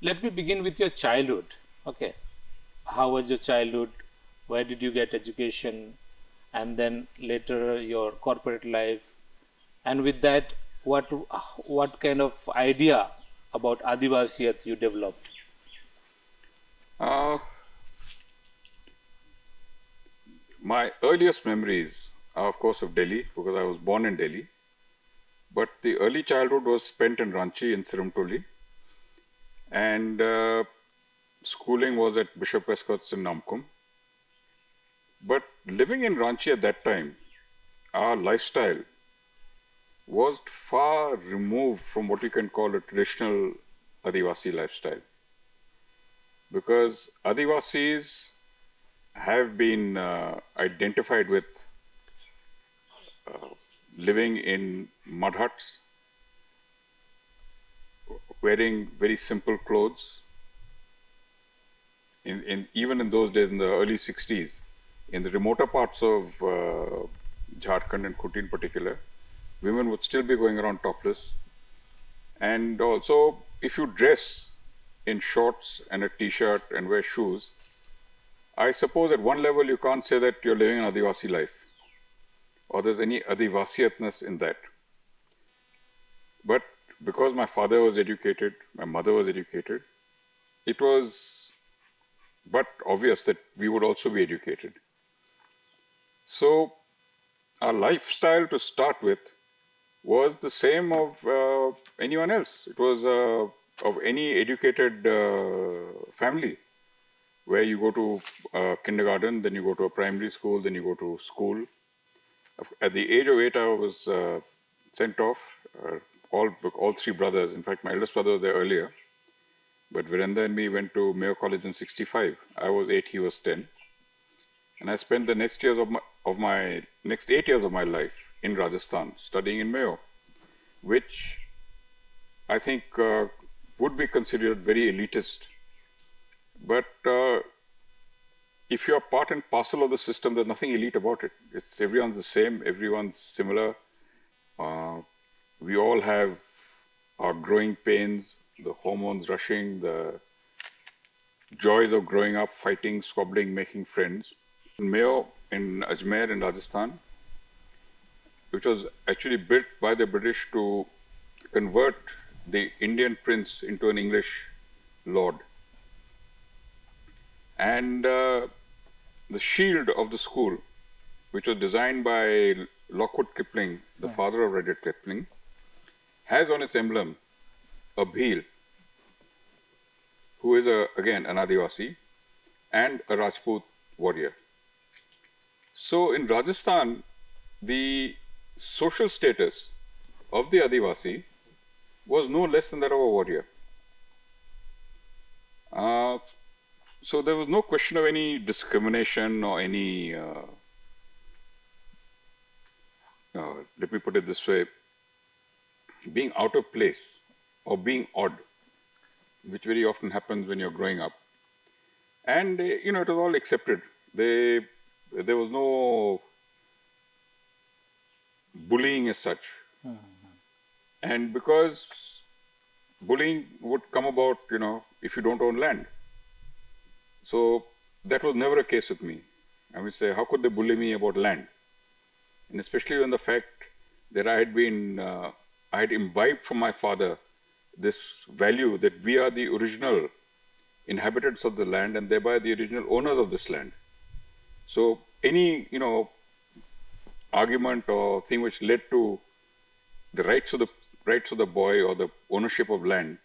Let me begin with your childhood. Okay. How was your childhood? Where did you get education? And then later your corporate life. And with that, what kind of idea about Adivasiyat you developed? Uh, my earliest memories are, of course, of Delhi because I was born in Delhi. But the early childhood was spent in Ranchi in Siramtoli, and schooling was at Bishop Westcott's in Namkum. But living in Ranchi at that time, our lifestyle was far removed from what you can call a traditional Adivasi lifestyle. Because Adivasis have been identified with living in mud huts, wearing very simple clothes. Even in those days, in the early 60s, in the remoter parts of Jharkhand and Khuti in particular, women would still be going around topless. And also, if you dress in shorts and a t-shirt and wear shoes, I suppose at one level you can't say that you're living an Adivasi life or there's any Adivasiyatness in that. But because my father was educated, my mother was educated, it was but obvious that we would also be educated. So our lifestyle to start with was the same of anyone else. It was of any educated family, where you go to kindergarten, then you go to a primary school, then you go to school. At the age of 8, I was sent off. All three brothers. In fact, my eldest brother was there earlier. But Virendra and me went to Mayo College in '65. I was 8, he was 10. And I spent the next 8 years of my life in Rajasthan, studying in Mayo, which I think would be considered very elitist. But if you're part and parcel of the system, there's nothing elite about it. Everyone's the same, everyone's similar. We all have our growing pains, the hormones rushing, the joys of growing up, fighting, squabbling, making friends. In Mayo, in Ajmer in Rajasthan, which was actually built by the British to convert the Indian prince into an English lord. And the shield of the school, which was designed by Lockwood Kipling, the father of Rudyard Kipling, has on its emblem a bheel, who is again an Adivasi and a Rajput warrior. So in Rajasthan, the social status of the Adivasi was no less than that of a warrior. So there was no question of any discrimination or any, let me put it this way, being out of place or being odd, which very often happens when you're growing up. And, it was all accepted. There was no bullying as such. And because bullying would come about, if you don't own land. So that was never a case with me. I would say, how could they bully me about land? And especially when the fact that I had imbibed from my father this value that we are the original inhabitants of the land and thereby the original owners of this land. So any, argument or thing which led to the rights of the boy or the ownership of land,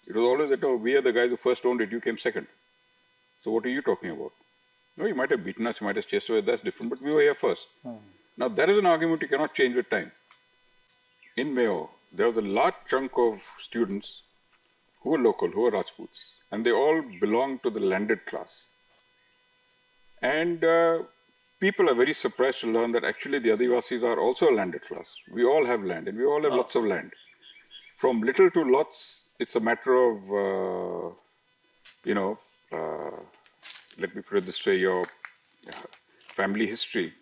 it was always that, we are the guys who first owned it, you came second. So what are you talking about? No, you might have beaten us, you might have chased away, that's different, but we were here first. Now that is an argument you cannot change with time. In Mayo, there was a large chunk of students who were local, who were Rajputs, and they all belonged to the landed class. And people are very surprised to learn that actually the Adivasis are also a landed class. We all have land and we all have lots of land. From little to lots, it's a matter of, let me put it this way, your family history.